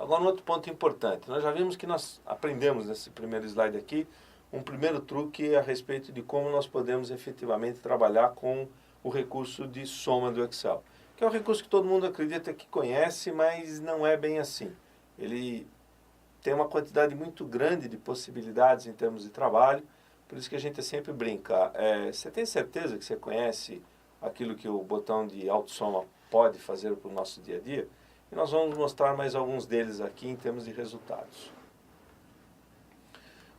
Agora, um outro ponto importante. Nós já vimos que nós aprendemos nesse primeiro slide aqui um primeiro truque a respeito de como nós podemos efetivamente trabalhar com o recurso de soma do Excel, que é um recurso que todo mundo acredita que conhece, mas não é bem assim. Ele tem uma quantidade muito grande de possibilidades em termos de trabalho, por isso que a gente sempre brinca. Você tem certeza que você conhece aquilo que o botão de autossoma pode fazer para o nosso dia a dia? E nós vamos mostrar mais alguns deles aqui em termos de resultados.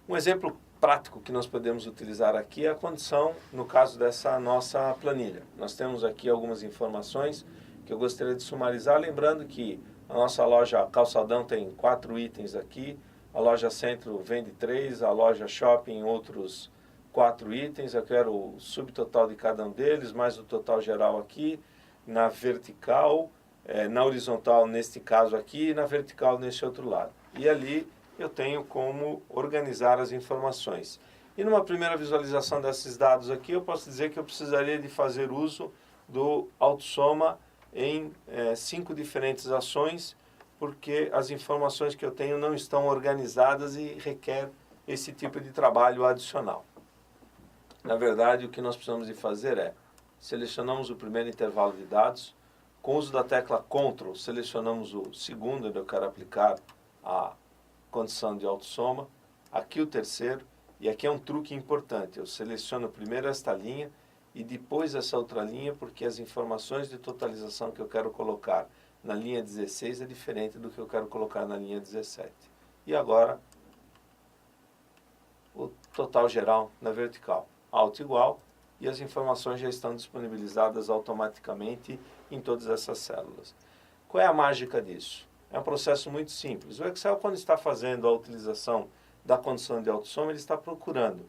Um exemplo prático que nós podemos utilizar aqui é a condição, no caso dessa nossa planilha. Nós temos aqui algumas informações que eu gostaria de sumarizar, lembrando que a nossa loja Calçadão tem 4 itens aqui, a loja Centro vende 3, a loja Shopping outros 4 itens, eu quero o subtotal de cada um deles, mais o total geral aqui, na vertical, na horizontal neste caso aqui e na vertical nesse outro lado. E ali eu tenho como organizar as informações. E numa primeira visualização desses dados aqui, eu posso dizer que eu precisaria de fazer uso do autossoma em 5 diferentes ações, porque as informações que eu tenho não estão organizadas e requer esse tipo de trabalho adicional. Na verdade, o que nós precisamos de fazer é, selecionamos o primeiro intervalo de dados, com o uso da tecla Ctrl, selecionamos o segundo, onde eu quero aplicar a condição de autossoma, aqui o terceiro, e aqui é um truque importante, eu seleciono primeiro esta linha e depois essa outra linha, porque as informações de totalização que eu quero colocar na linha 16 é diferente do que eu quero colocar na linha 17. E agora, o total geral na vertical, Alt igual, e as informações já estão disponibilizadas automaticamente em todas essas células. Qual é a mágica disso? É um processo muito simples. O Excel, quando está fazendo a utilização da condição de autossoma, ele está procurando.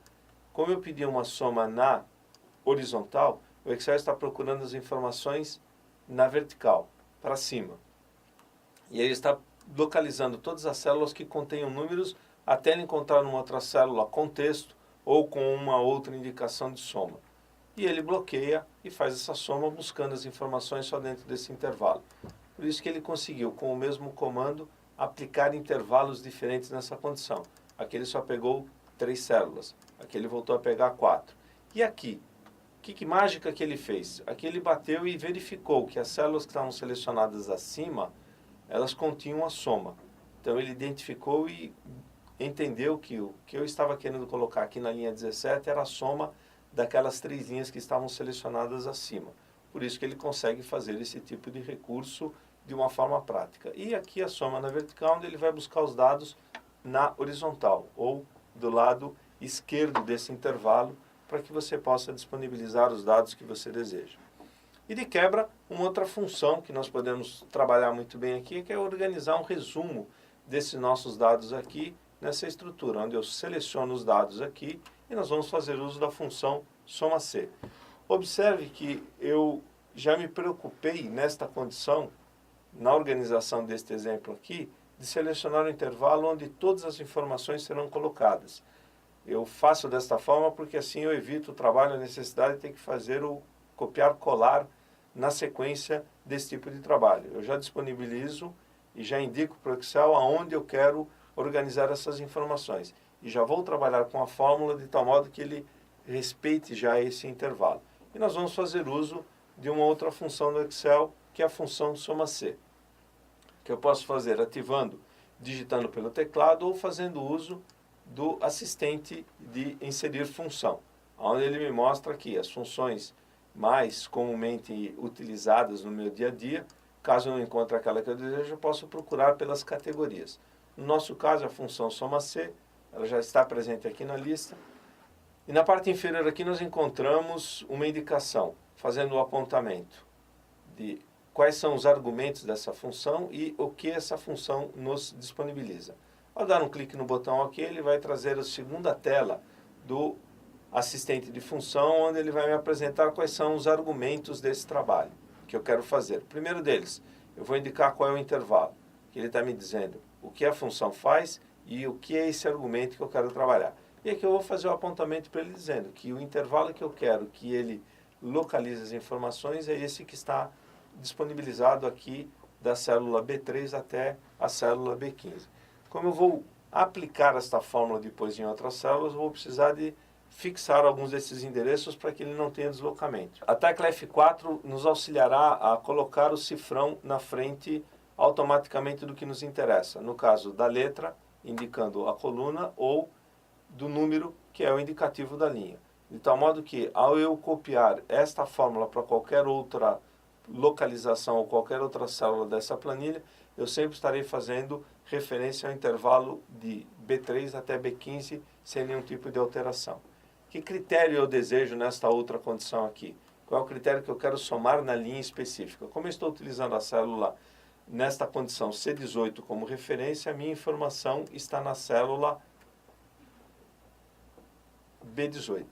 Como eu pedi uma soma na horizontal, o Excel está procurando as informações na vertical, para cima. E ele está localizando todas as células que contenham números até ele encontrar numa outra célula com texto ou com uma outra indicação de soma. E ele bloqueia e faz essa soma buscando as informações só dentro desse intervalo. Por isso que ele conseguiu, com o mesmo comando, aplicar intervalos diferentes nessa condição. Aqui ele só pegou 3 células, aqui ele voltou a pegar 4. E aqui, que mágica que ele fez? Aqui ele bateu e verificou que as células que estavam selecionadas acima, elas continham a soma. Então ele identificou e entendeu que o que eu estava querendo colocar aqui na linha 17 era a soma daquelas 3 linhas que estavam selecionadas acima. Por isso que ele consegue fazer esse tipo de recurso de uma forma prática. E aqui a soma na vertical, onde ele vai buscar os dados na horizontal, ou do lado esquerdo desse intervalo, para que você possa disponibilizar os dados que você deseja. E de quebra, uma outra função que nós podemos trabalhar muito bem aqui, que é organizar um resumo desses nossos dados aqui, nessa estrutura, onde eu seleciono os dados aqui, e nós vamos fazer uso da função soma-C. Observe que eu já me preocupei nesta condição, na organização deste exemplo aqui, de selecionar um intervalo onde todas as informações serão colocadas. Eu faço desta forma porque assim eu evito o trabalho, a necessidade de ter que fazer o copiar-colar na sequência desse tipo de trabalho. Eu já disponibilizo e já indico para o Excel aonde eu quero organizar essas informações. E já vou trabalhar com a fórmula de tal modo que ele respeite já esse intervalo. E nós vamos fazer uso de uma outra função do Excel, que é a função soma-C, que eu posso fazer ativando, digitando pelo teclado ou fazendo uso do assistente de inserir função, onde ele me mostra aqui as funções mais comumente utilizadas no meu dia a dia. Caso eu não encontre aquela que eu desejo, eu posso procurar pelas categorias. No nosso caso, a função soma-C, ela já está presente aqui na lista. E na parte inferior aqui nós encontramos uma indicação, fazendo o apontamento de quais são os argumentos dessa função e o que essa função nos disponibiliza. Ao dar um clique no botão OK, ele vai trazer a segunda tela do assistente de função, onde ele vai me apresentar quais são os argumentos desse trabalho que eu quero fazer. O primeiro deles, eu vou indicar qual é o intervalo, que ele está me dizendo o que a função faz e o que é esse argumento que eu quero trabalhar. E aqui eu vou fazer o apontamento para ele dizendo que o intervalo que eu quero que ele localize as informações é esse que está disponibilizado aqui da célula B3 até a célula B15. Como eu vou aplicar esta fórmula depois em outras células, eu vou precisar de fixar alguns desses endereços para que ele não tenha deslocamento. A tecla F4 nos auxiliará a colocar o cifrão na frente automaticamente do que nos interessa. No caso da letra, indicando a coluna, ou do número, que é o indicativo da linha. De tal modo que, ao eu copiar esta fórmula para qualquer outra localização ou qualquer outra célula dessa planilha, eu sempre estarei fazendo referência ao intervalo de B3 até B15 sem nenhum tipo de alteração. Que critério eu desejo nesta outra condição aqui? Qual é o critério que eu quero somar na linha específica? Como eu estou utilizando a célula nesta condição C18 como referência, a minha informação está na célula B18.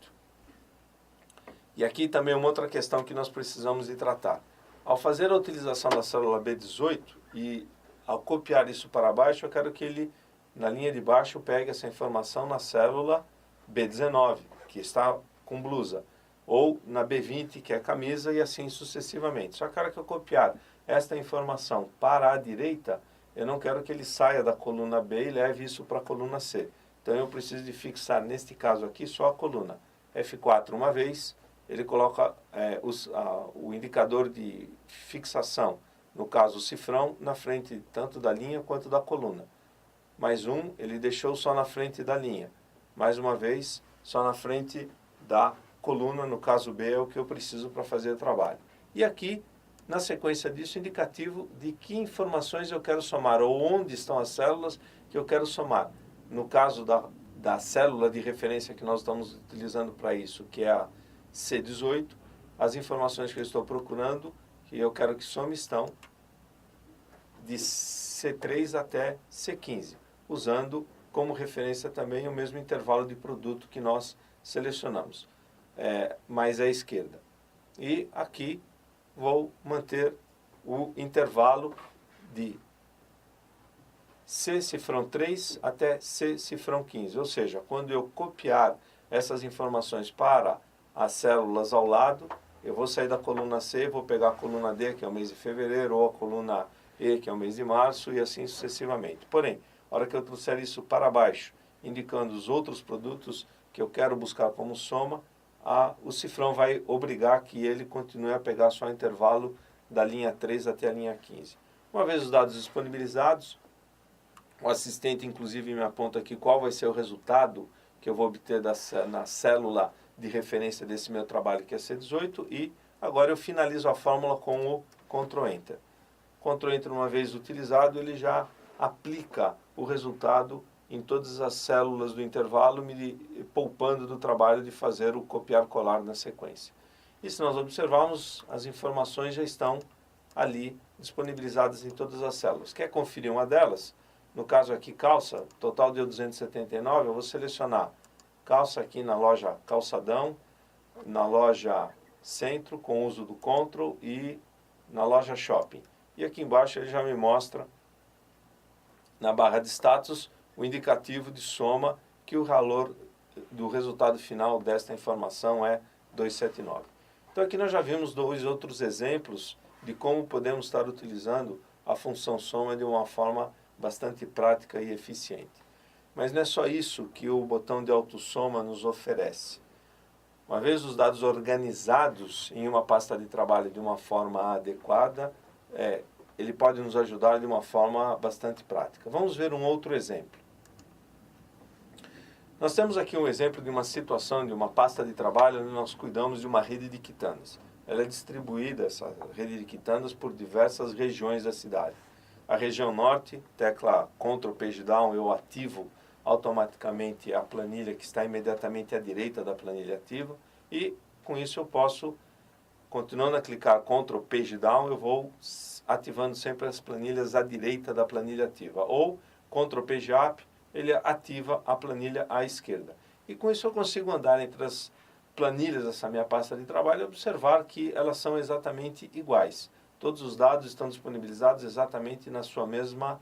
E aqui também uma outra questão que nós precisamos de tratar. Ao fazer a utilização da célula B18 e ao copiar isso para baixo, eu quero que ele, na linha de baixo, pegue essa informação na célula B19, que está com blusa, ou na B20, que é camisa, e assim sucessivamente. Só que a hora que eu copiar esta informação para a direita, eu não quero que ele saia da coluna B e leve isso para a coluna C. Então eu preciso de fixar, neste caso aqui, só a coluna. F4 uma vez, ele coloca o indicador de fixação, no caso o cifrão, na frente tanto da linha quanto da coluna. Mais um, ele deixou só na frente da linha. Mais uma vez, só na frente da coluna, no caso B, é o que eu preciso para fazer o trabalho. E aqui, na sequência disso, indicativo de que informações eu quero somar, ou onde estão as células que eu quero somar. No caso da célula de referência que nós estamos utilizando para isso, que é a C18, as informações que eu estou procurando, que eu quero que some, estão de C3 até C15, usando como referência também o mesmo intervalo de produto que nós selecionamos, mais à esquerda. E aqui vou manter o intervalo de C cifrão 3 até C cifrão 15, ou seja, quando eu copiar essas informações para as células ao lado, eu vou sair da coluna C, vou pegar a coluna D, que é o mês de fevereiro, ou a coluna E, que é o mês de março, e assim sucessivamente. Porém, a hora que eu trouxer isso para baixo, indicando os outros produtos que eu quero buscar como soma, o cifrão vai obrigar que ele continue a pegar só o intervalo da linha 3 até a linha 15. Uma vez os dados disponibilizados, o assistente inclusive me aponta aqui qual vai ser o resultado que eu vou obter na célula de referência desse meu trabalho, que é C18, e agora eu finalizo a fórmula com o Ctrl Enter. Ctrl Enter, uma vez utilizado, ele já aplica o resultado em todas as células do intervalo, me poupando do trabalho de fazer o copiar-colar na sequência. E se nós observarmos, as informações já estão ali disponibilizadas em todas as células. Quer conferir uma delas? No caso aqui, calça, total deu 279, eu vou selecionar calça aqui na loja Calçadão, na loja Centro, com o uso do Ctrl, e na loja Shopping. E aqui embaixo ele já me mostra, na barra de status, o indicativo de soma, que o valor do resultado final desta informação é 279. Então aqui nós já vimos dois outros exemplos de como podemos estar utilizando a função soma de uma forma bastante prática e eficiente. Mas não é só isso que o botão de autossoma nos oferece. Uma vez os dados organizados em uma pasta de trabalho de uma forma adequada, ele pode nos ajudar de uma forma bastante prática. Vamos ver um outro exemplo. Nós temos aqui um exemplo de uma situação de uma pasta de trabalho onde nós cuidamos de uma rede de quitanas. Ela é distribuída, essa rede de quitanas, por diversas regiões da cidade. A região norte, tecla Ctrl Page Down, eu ativo automaticamente a planilha que está imediatamente à direita da planilha ativa, e com isso eu posso, continuando a clicar Ctrl Page Down, eu vou ativando sempre as planilhas à direita da planilha ativa, ou Ctrl Page Up, ele ativa a planilha à esquerda. E com isso eu consigo andar entre as planilhas dessa minha pasta de trabalho e observar que elas são exatamente iguais. Todos os dados estão disponibilizados exatamente na sua mesma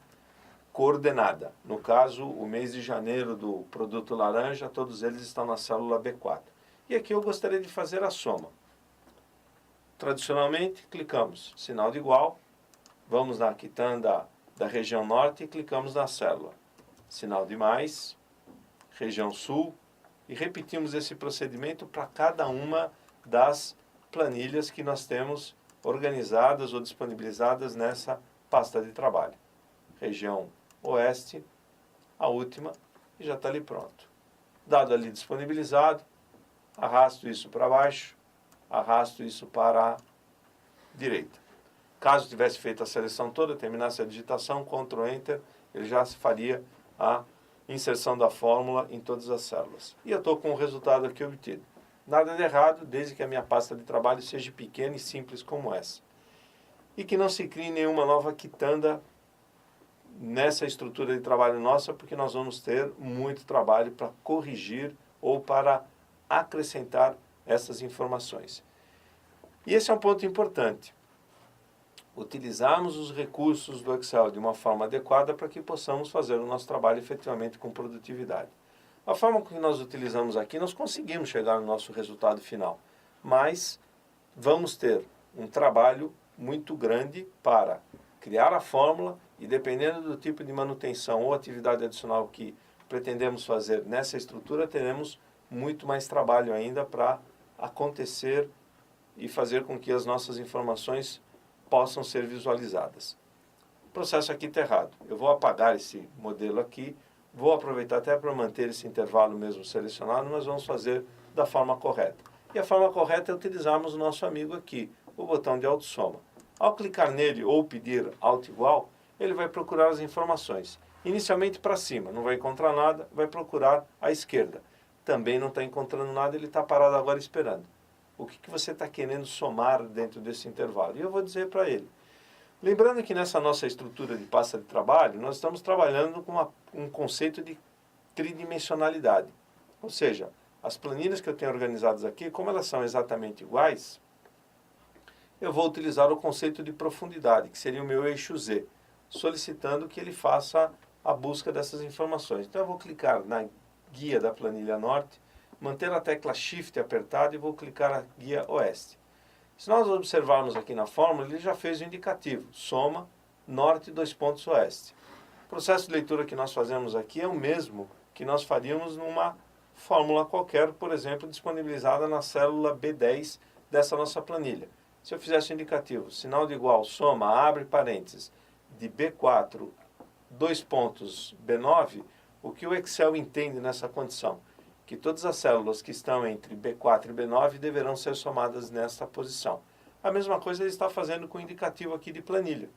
coordenada. No caso, o mês de janeiro do produto laranja, todos eles estão na célula B4. E aqui eu gostaria de fazer a soma. Tradicionalmente, clicamos sinal de igual, vamos na quitanda da região norte e clicamos na célula. Sinal de mais, região sul, e repetimos esse procedimento para cada uma das planilhas que nós temos organizadas ou disponibilizadas nessa pasta de trabalho. Região oeste, a última, e já está ali pronto. Dado ali disponibilizado, arrasto isso para baixo, arrasto isso para a direita. Caso tivesse feito a seleção toda, terminasse a digitação, Ctrl Enter, ele já faria a inserção da fórmula em todas as células. E eu estou com o resultado aqui obtido. Nada de errado, desde que a minha pasta de trabalho seja pequena e simples como essa. E que não se crie nenhuma nova quitanda nessa estrutura de trabalho nossa, porque nós vamos ter muito trabalho para corrigir ou para acrescentar essas informações. E esse é um ponto importante. Utilizarmos os recursos do Excel de uma forma adequada para que possamos fazer o nosso trabalho efetivamente com produtividade. A forma que nós utilizamos aqui, nós conseguimos chegar no nosso resultado final, mas vamos ter um trabalho muito grande para criar a fórmula e, dependendo do tipo de manutenção ou atividade adicional que pretendemos fazer nessa estrutura, teremos muito mais trabalho ainda para acontecer e fazer com que as nossas informações possam ser visualizadas. O processo aqui está errado. Eu vou apagar esse modelo aqui, vou aproveitar até para manter esse intervalo mesmo selecionado, mas vamos fazer da forma correta. E a forma correta é utilizarmos o nosso amigo aqui, o botão de autossoma. Ao clicar nele ou pedir Alt igual, ele vai procurar as informações. Inicialmente para cima, não vai encontrar nada, vai procurar à esquerda. Também não está encontrando nada, ele está parado agora esperando. O que você está querendo somar dentro desse intervalo? E eu vou dizer para ele. Lembrando que nessa nossa estrutura de pasta de trabalho, nós estamos trabalhando com um conceito de tridimensionalidade. Ou seja, as planilhas que eu tenho organizadas aqui, como elas são exatamente iguais, eu vou utilizar o conceito de profundidade, que seria o meu eixo Z, solicitando que ele faça a busca dessas informações. Então eu vou clicar na guia da planilha norte, manter a tecla Shift apertada e vou clicar na guia oeste. Se nós observarmos aqui na fórmula, ele já fez o indicativo, soma norte oeste. O processo de leitura que nós fazemos aqui é o mesmo que nós faríamos numa fórmula qualquer, por exemplo, disponibilizada na célula B10 dessa nossa planilha. Se eu fizesse o indicativo, sinal de igual, soma, abre parênteses, de B4, B9, o que o Excel entende nessa condição? Que todas as células que estão entre B4 e B9 deverão ser somadas nesta posição. A mesma coisa ele está fazendo com o indicativo aqui de planilha.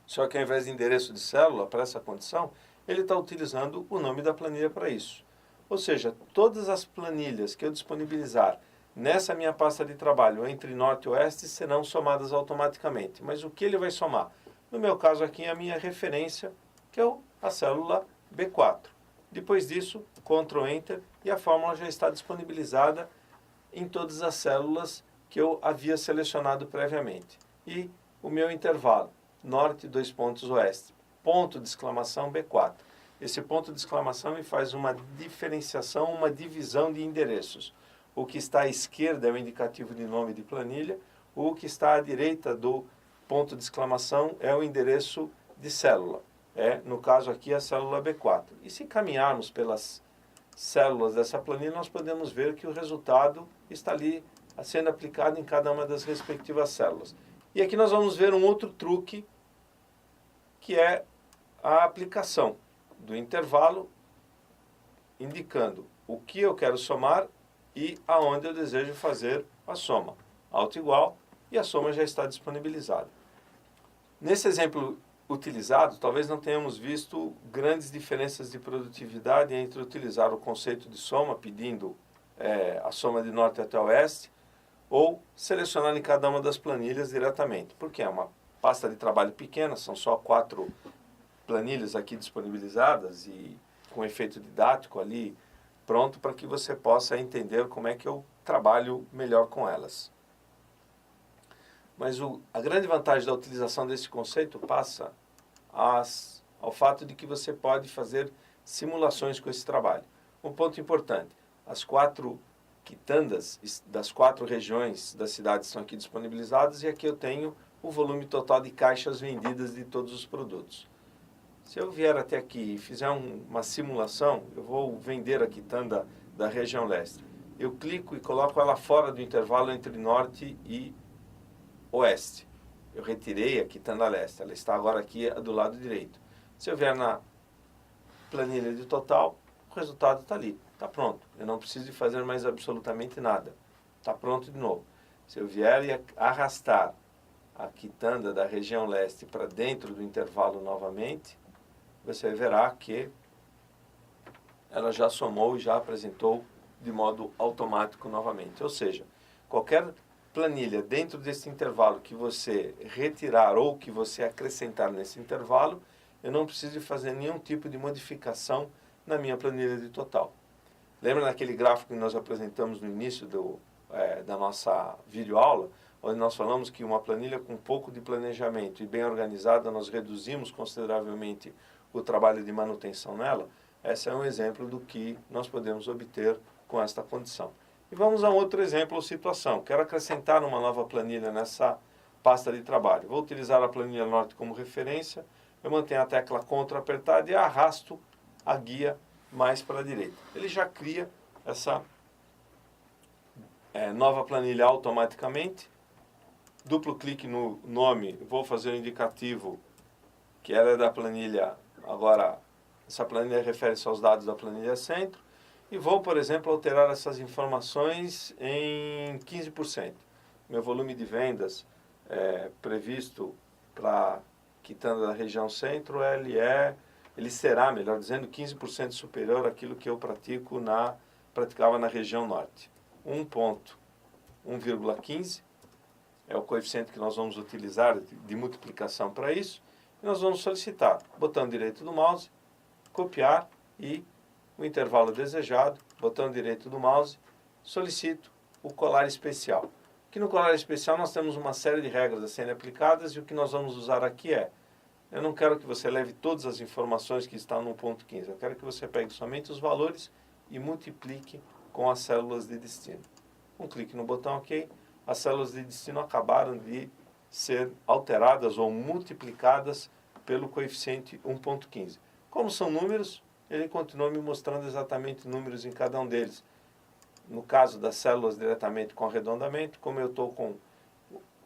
Só que ao invés de endereço de célula para essa condição, ele está utilizando o nome da planilha para isso. Ou seja, todas as planilhas que eu disponibilizar nessa minha pasta de trabalho entre norte e oeste serão somadas automaticamente. Mas o que ele vai somar? No meu caso aqui, a minha referência, que é a célula B4. Depois disso, Ctrl Enter e a fórmula já está disponibilizada em todas as células que eu havia selecionado previamente. E o meu intervalo, norte, oeste, ponto de exclamação B4. Esse ponto de exclamação me faz uma diferenciação, uma divisão de endereços. O que está à esquerda é o indicativo de nome de planilha, o que está à direita do ponto de exclamação é o endereço de célula. No caso aqui, a célula B4. E se caminharmos pelas células dessa planilha, nós podemos ver que o resultado está ali sendo aplicado em cada uma das respectivas células. E aqui nós vamos ver um outro truque, que é a aplicação do intervalo, indicando o que eu quero somar e aonde eu desejo fazer a soma. Alt igual, e a soma já está disponibilizada. Nesse exemplo utilizado, talvez não tenhamos visto grandes diferenças de produtividade entre utilizar o conceito de soma, pedindo a soma de norte até oeste, ou selecionar em cada uma das planilhas diretamente, porque é uma pasta de trabalho pequena, são só 4 planilhas aqui disponibilizadas e com efeito didático ali pronto para que você possa entender como é que eu trabalho melhor com elas. Mas a grande vantagem da utilização desse conceito passa ao fato de que você pode fazer simulações com esse trabalho. Um ponto importante, as 4 quitandas das 4 regiões da cidade estão aqui disponibilizadas e aqui eu tenho o volume total de caixas vendidas de todos os produtos. Se eu vier até aqui e fizer uma simulação, eu vou vender a quitanda da região leste. Eu clico e coloco ela fora do intervalo entre norte e oeste. Eu retirei a quitanda leste, ela está agora aqui do lado direito. Se eu vier na planilha de total, o resultado está ali, está pronto. Eu não preciso de fazer mais absolutamente nada. Está pronto de novo. Se eu vier e arrastar a quitanda da região leste para dentro do intervalo novamente, você verá que ela já somou e já apresentou de modo automático novamente. Ou seja, qualquer planilha dentro desse intervalo que você retirar ou que você acrescentar nesse intervalo, eu não preciso de fazer nenhum tipo de modificação na minha planilha de total. Lembra daquele gráfico que nós apresentamos no início da nossa videoaula, onde nós falamos que uma planilha com um pouco de planejamento e bem organizada, nós reduzimos consideravelmente o trabalho de manutenção nela? Esse é um exemplo do que nós podemos obter com esta condição. E vamos a um outro exemplo ou situação. Quero acrescentar uma nova planilha nessa pasta de trabalho. Vou utilizar a planilha norte como referência. Eu mantenho a tecla Ctrl apertada e arrasto a guia mais para a direita. Ele já cria essa nova planilha automaticamente. Duplo clique no nome, vou fazer o indicativo que ela é da planilha. Agora, essa planilha refere-se aos dados da planilha centro. E vou, por exemplo, alterar essas informações em 15%. Meu volume de vendas previsto para quitanda da região centro, ele será, melhor dizendo, 15% superior àquilo que eu praticava na região norte. 1,15 é o coeficiente que nós vamos utilizar de multiplicação para isso. E nós vamos solicitar, botão direito do mouse, copiar e o intervalo desejado, botão direito do mouse, solicito o colar especial. Aqui no colar especial nós temos uma série de regras a serem aplicadas e o que nós vamos usar aqui eu não quero que você leve todas as informações que estão no ponto 15, eu quero que você pegue somente os valores e multiplique com as células de destino. Um clique no botão OK, as células de destino acabaram de ser alteradas ou multiplicadas pelo coeficiente 1,15. Como são números, ele continua me mostrando exatamente números em cada um deles. No caso das células diretamente com arredondamento, como eu estou com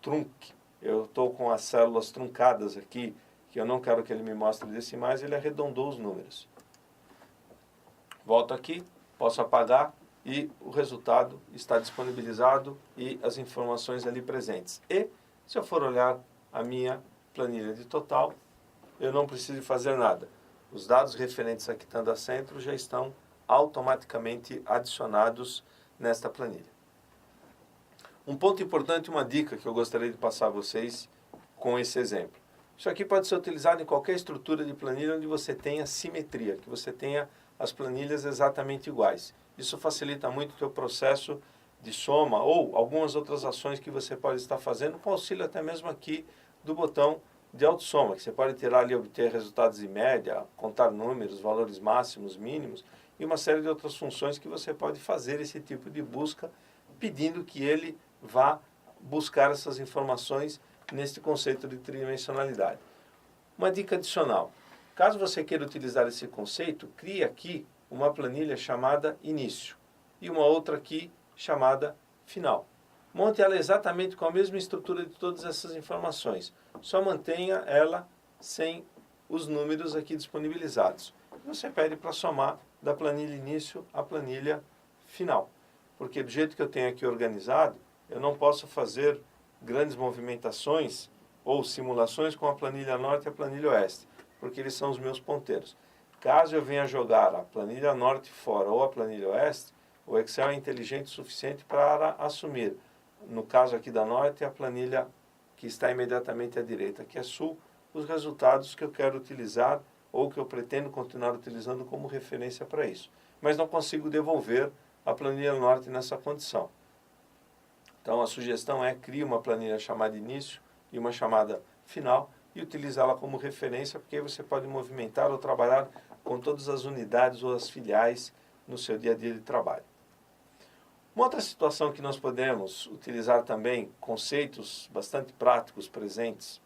trunque, eu estou com as células truncadas aqui, que eu não quero que ele me mostre decimais, ele arredondou os números. Volto aqui, posso apagar e o resultado está disponibilizado e as informações ali presentes. E, se eu for olhar a minha planilha de total, eu não preciso fazer nada. Os dados referentes à quitanda centro já estão automaticamente adicionados nesta planilha. Um ponto importante, uma dica que eu gostaria de passar a vocês com esse exemplo. Isso aqui pode ser utilizado em qualquer estrutura de planilha onde você tenha simetria, que você tenha as planilhas exatamente iguais. Isso facilita muito o teu processo de soma ou algumas outras ações que você pode estar fazendo, com auxílio até mesmo aqui do botão de autossoma, que você pode tirar ali, obter resultados em média, contar números, valores máximos, mínimos, e uma série de outras funções que você pode fazer esse tipo de busca, pedindo que ele vá buscar essas informações neste conceito de tridimensionalidade. Uma dica adicional: caso você queira utilizar esse conceito, crie aqui uma planilha chamada início e uma outra aqui chamada final. Monte ela exatamente com a mesma estrutura de todas essas informações. Só mantenha ela sem os números aqui disponibilizados. Você pede para somar da planilha início à planilha final. Porque do jeito que eu tenho aqui organizado, eu não posso fazer grandes movimentações ou simulações com a planilha norte e a planilha oeste, porque eles são os meus ponteiros. Caso eu venha jogar a planilha norte fora ou a planilha oeste, o Excel é inteligente o suficiente para assumir, no caso aqui da norte, a planilha que está imediatamente à direita, que é sul, os resultados que eu quero utilizar ou que eu pretendo continuar utilizando como referência para isso. Mas não consigo devolver a planilha norte nessa condição. Então a sugestão é crie uma planilha chamada início e uma chamada final e utilizá-la como referência, porque aí você pode movimentar ou trabalhar com todas as unidades ou as filiais no seu dia a dia de trabalho. Uma outra situação que nós podemos utilizar também, conceitos bastante práticos presentes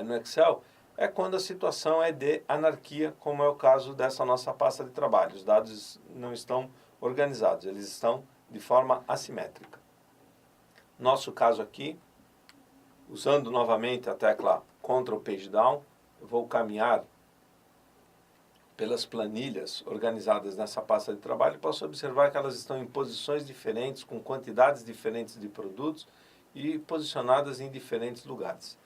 no Excel, é quando a situação é de anarquia, como é o caso dessa nossa pasta de trabalho. Os dados não estão organizados, eles estão de forma assimétrica. Nosso caso aqui, usando novamente a tecla Ctrl Page Down, eu vou caminhar pelas planilhas organizadas nessa pasta de trabalho e posso observar que elas estão em posições diferentes, com quantidades diferentes de produtos e posicionadas em diferentes lugares.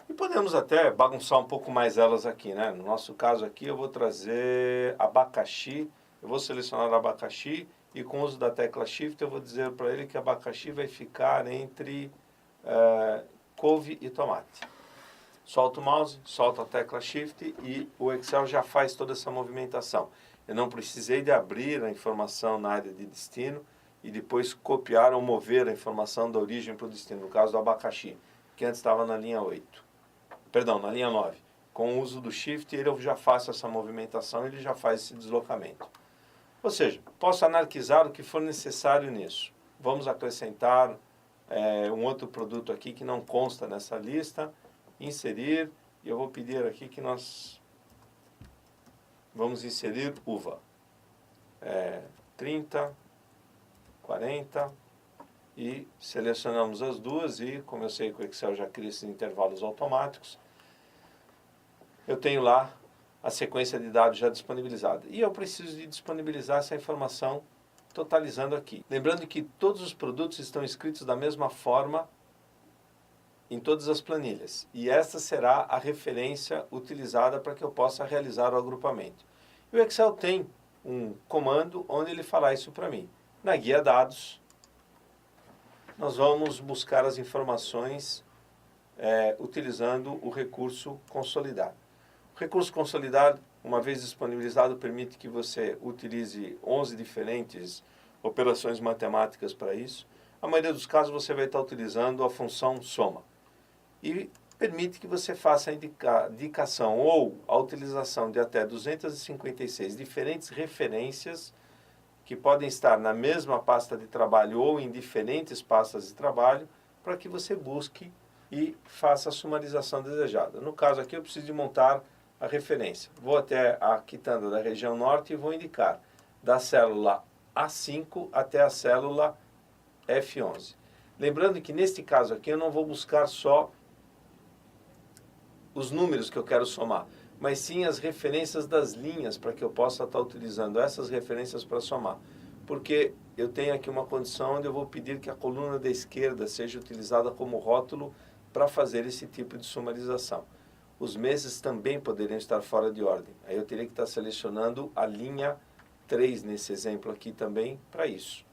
E podemos até bagunçar um pouco mais elas aqui, né? No nosso caso aqui eu vou trazer abacaxi, eu vou selecionar abacaxi e com o uso da tecla Shift eu vou dizer para ele que abacaxi vai ficar entre couve e tomate. Solto o mouse, solto a tecla Shift e o Excel já faz toda essa movimentação. Eu não precisei de abrir a informação na área de destino e depois copiar ou mover a informação da origem para o destino, no caso do abacaxi, que antes estava na linha 8. Perdão, na linha 9. Com o uso do Shift, eu já faço essa movimentação, ele já faz esse deslocamento. Ou seja, posso anarquizar o que for necessário nisso. Vamos acrescentar um outro produto aqui que não consta nessa lista, inserir, e eu vou pedir aqui que nós vamos inserir uva. 30, 40, e selecionamos as duas e, como eu sei que o Excel já cria esses intervalos automáticos, eu tenho lá a sequência de dados já disponibilizada. E eu preciso de disponibilizar essa informação totalizando aqui. Lembrando que todos os produtos estão escritos da mesma forma em todas as planilhas. E esta será a referência utilizada para que eu possa realizar o agrupamento. E o Excel tem um comando onde ele fará isso para mim. Na guia dados, nós vamos buscar as informações utilizando o recurso consolidado. O recurso consolidado, uma vez disponibilizado, permite que você utilize 11 diferentes operações matemáticas para isso. A maioria dos casos você vai estar utilizando a função soma. E permite que você faça a indicação ou a utilização de até 256 diferentes referências que podem estar na mesma pasta de trabalho ou em diferentes pastas de trabalho, para que você busque e faça a sumarização desejada. No caso aqui eu preciso de montar a referência. Vou até a quitanda da região norte e vou indicar da célula A5 até a célula F11. Lembrando que neste caso aqui eu não vou buscar só os números que eu quero somar, mas sim as referências das linhas para que eu possa estar utilizando essas referências para somar. Porque eu tenho aqui uma condição onde eu vou pedir que a coluna da esquerda seja utilizada como rótulo para fazer esse tipo de sumarização. Os meses também poderiam estar fora de ordem. Aí eu teria que estar selecionando a linha 3 nesse exemplo aqui também para isso.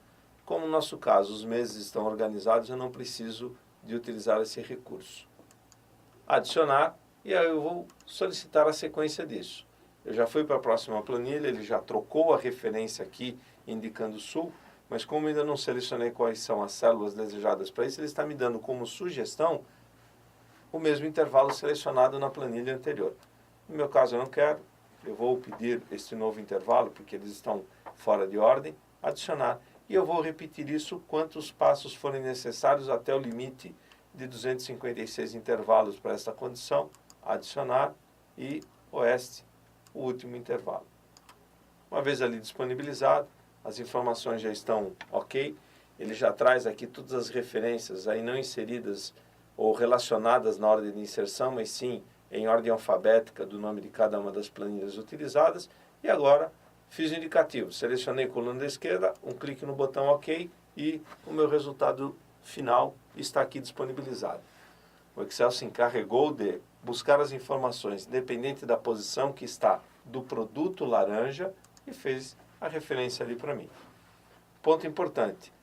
Como no nosso caso os meses estão organizados, eu não preciso de utilizar esse recurso. Adicionar, e aí eu vou solicitar a sequência disso. Eu já fui para a próxima planilha, ele já trocou a referência aqui, indicando sul, mas como ainda não selecionei quais são as células desejadas para isso, ele está me dando como sugestão o mesmo intervalo selecionado na planilha anterior. No meu caso eu não quero, eu vou pedir este novo intervalo, porque eles estão fora de ordem, adicionar, e eu vou repetir isso quantos passos forem necessários até o limite de 256 intervalos para esta condição, adicionar e oeste, o último intervalo. Uma vez ali disponibilizado, as informações já estão ok, ele já traz aqui todas as referências aí não inseridas ou relacionadas na ordem de inserção, mas sim em ordem alfabética do nome de cada uma das planilhas utilizadas. E agora fiz o indicativo, selecionei a coluna da esquerda, um clique no botão OK e o meu resultado final está aqui disponibilizado. O Excel se encarregou de buscar as informações independente da posição que está do produto laranja e fez a referência ali para mim. Ponto importante,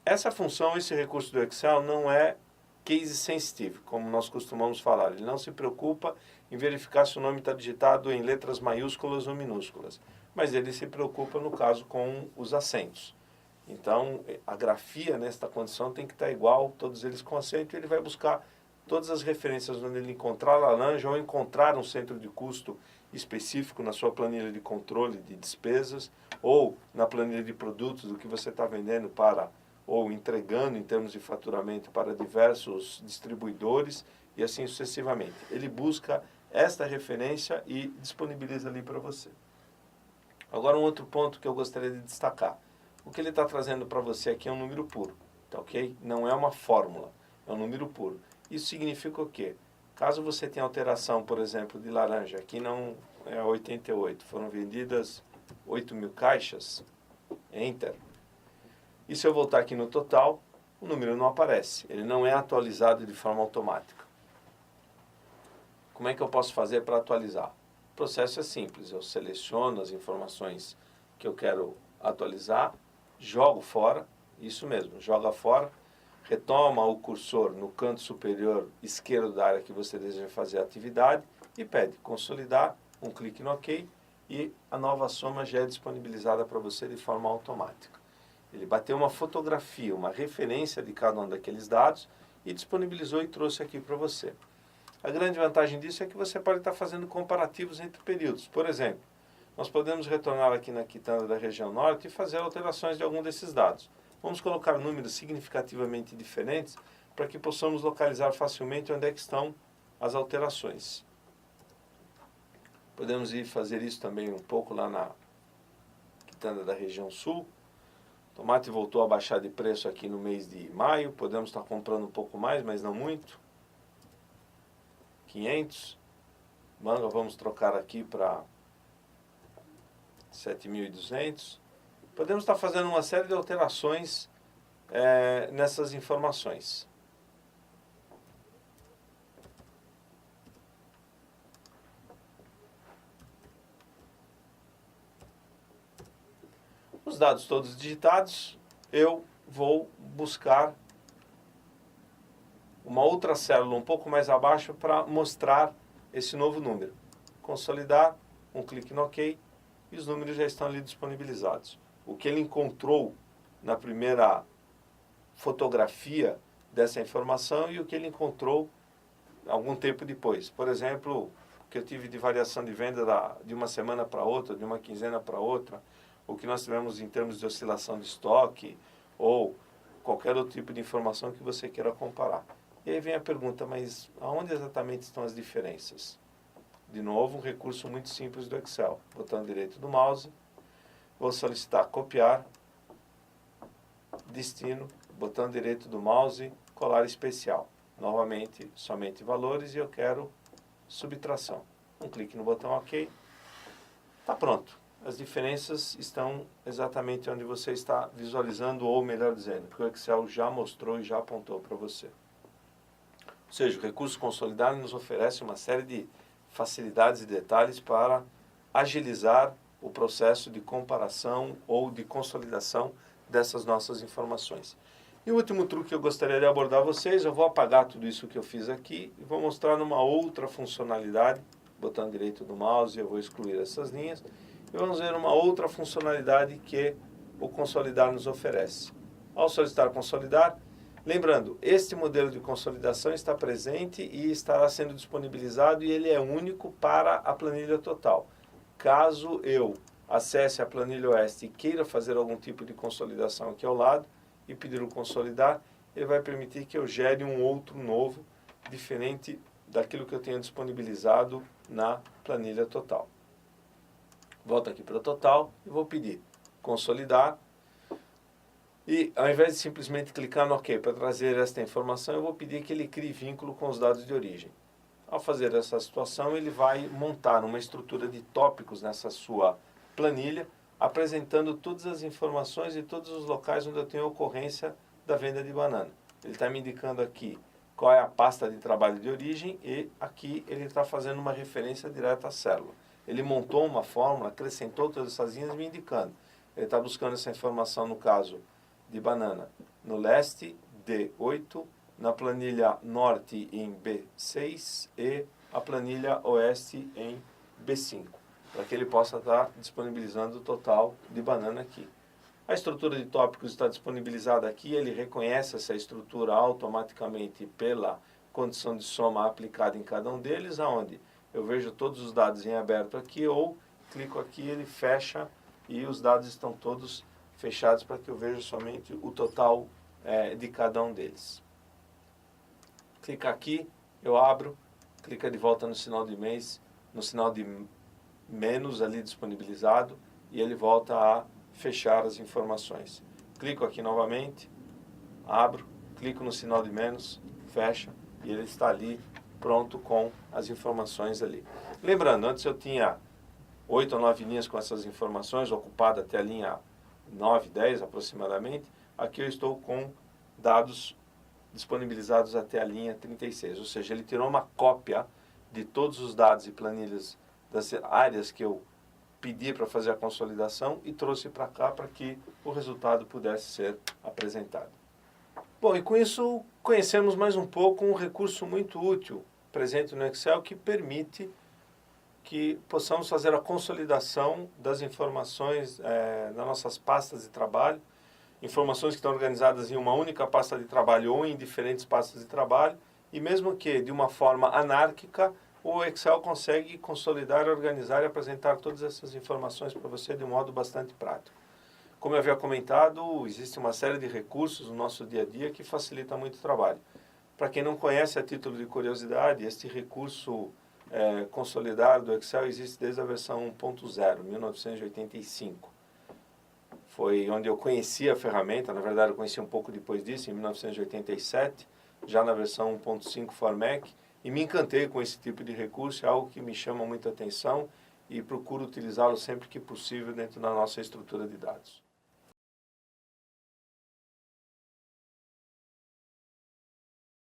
essa função, esse recurso do Excel não é case sensitive, como nós costumamos falar. Ele não se preocupa em verificar se o nome está digitado em letras maiúsculas ou minúsculas, mas ele se preocupa, no caso, com os acentos. Então, a grafia nesta condição tem que estar igual, todos eles com acento, e ele vai buscar todas as referências onde ele encontrar laranja ou encontrar um centro de custo específico na sua planilha de controle de despesas ou na planilha de produtos do que você está vendendo para ou entregando em termos de faturamento para diversos distribuidores e assim sucessivamente. Ele busca esta referência e disponibiliza ali para você. Agora um outro ponto que eu gostaria de destacar. O que ele está trazendo para você aqui é um número puro, tá ok? Não é uma fórmula, é um número puro. Isso significa o quê? Caso você tenha alteração, por exemplo, de laranja, aqui não é 88, foram vendidas 8.000 caixas, Enter. E se eu voltar aqui no total, o número não aparece, ele não é atualizado de forma automática. Como é que eu posso fazer para atualizar? O processo é simples, eu seleciono as informações que eu quero atualizar, jogo fora, isso mesmo, joga fora, retoma o cursor no canto superior esquerdo da área que você deseja fazer a atividade e pede consolidar, um clique no OK e a nova soma já é disponibilizada para você de forma automática. Ele bateu uma fotografia, uma referência de cada um daqueles dados e disponibilizou e trouxe aqui para você. A grande vantagem disso é que você pode estar fazendo comparativos entre períodos. Por exemplo, nós podemos retornar aqui na quitanda da região norte e fazer alterações de algum desses dados. Vamos colocar números significativamente diferentes para que possamos localizar facilmente onde é que estão as alterações. Podemos ir fazer isso também um pouco lá na quitanda da região sul. O tomate voltou a baixar de preço aqui no mês de maio. Podemos estar comprando um pouco mais, mas não muito. 500. Manga vamos trocar aqui para 7.200. Podemos estar fazendo uma série de alterações nessas informações. Os dados todos digitados, eu vou buscar uma outra célula um pouco mais abaixo para mostrar esse novo número. Consolidar, um clique no OK e os números já estão ali disponibilizados. O que ele encontrou na primeira fotografia dessa informação e o que ele encontrou algum tempo depois. Por exemplo, o que eu tive de variação de venda de uma semana para outra, de uma quinzena para outra, o que nós tivemos em termos de oscilação de estoque ou qualquer outro tipo de informação que você queira comparar. E aí vem a pergunta, mas aonde exatamente estão as diferenças? De novo, um recurso muito simples do Excel. Botão direito do mouse, vou solicitar copiar, destino, botão direito do mouse, colar especial. Novamente, somente valores e eu quero subtração. Um clique no botão OK. Está pronto. As diferenças estão exatamente onde você está visualizando, ou melhor dizendo, que o Excel já mostrou e já apontou para você. Ou seja, o recurso consolidado nos oferece uma série de facilidades e detalhes para agilizar o processo de comparação ou de consolidação dessas nossas informações. E o último truque que eu gostaria de abordar vocês, eu vou apagar tudo isso que eu fiz aqui e vou mostrar numa outra funcionalidade, botão direito do mouse, eu vou excluir essas linhas, e vamos ver uma outra funcionalidade que o Consolidar nos oferece. Ao solicitar Consolidar, lembrando, este modelo de consolidação está presente e estará sendo disponibilizado e ele é único para a planilha total. Caso eu acesse a planilha Oeste e queira fazer algum tipo de consolidação aqui ao lado e pedir o Consolidar, ele vai permitir que eu gere um outro novo, diferente daquilo que eu tenho disponibilizado na planilha total. Volto aqui para o total e vou pedir Consolidar. E ao invés de simplesmente clicar no OK para trazer esta informação, eu vou pedir que ele crie vínculo com os dados de origem. Ao fazer essa situação, ele vai montar uma estrutura de tópicos nessa sua planilha, apresentando todas as informações e todos os locais onde eu tenho ocorrência da venda de banana. Ele está me indicando aqui qual é a pasta de trabalho de origem e aqui ele está fazendo uma referência direta à célula. Ele montou uma fórmula, acrescentou todas essas linhas me indicando. Ele está buscando essa informação no caso de banana no leste, D8, na planilha norte em B6 e a planilha oeste em B5, para que ele possa estar disponibilizando o total de banana aqui. A estrutura de tópicos está disponibilizada aqui, ele reconhece essa estrutura automaticamente pela condição de soma aplicada em cada um deles, aonde eu vejo todos os dados em aberto aqui, ou clico aqui, ele fecha e os dados estão todos fechados para que eu veja somente o total de cada um deles. Clica aqui, eu abro, clica de volta no sinal de mês, no sinal de menos ali disponibilizado, e ele volta a fechar as informações. Clico aqui novamente, abro, clico no sinal de menos, fecha, e ele está ali pronto com as informações ali. Lembrando, antes eu tinha 8 ou 9 linhas com essas informações, ocupada até a linha 9, 10 aproximadamente. Aqui eu estou com dados disponibilizados até a linha 36, ou seja, ele tirou uma cópia de todos os dados e planilhas das áreas que eu pedi para fazer a consolidação e trouxe para cá para que o resultado pudesse ser apresentado. Bom, e com isso conhecemos mais um pouco um recurso muito útil presente no Excel que permite que possamos fazer a consolidação das informações nas nossas pastas de trabalho, informações que estão organizadas em uma única pasta de trabalho ou em diferentes pastas de trabalho, e mesmo que de uma forma anárquica, o Excel consegue consolidar, organizar e apresentar todas essas informações para você de um modo bastante prático. Como eu havia comentado, existe uma série de recursos no nosso dia a dia que facilita muito o trabalho. Para quem não conhece, a título de curiosidade, este recurso consolidar do Excel existe desde a versão 1.0, 1985. Foi onde eu conheci a ferramenta, na verdade eu conheci um pouco depois disso, em 1987, já na versão 1.5 ForMac, e me encantei com esse tipo de recurso, é algo que me chama muita atenção e procuro utilizá-lo sempre que possível dentro da nossa estrutura de dados.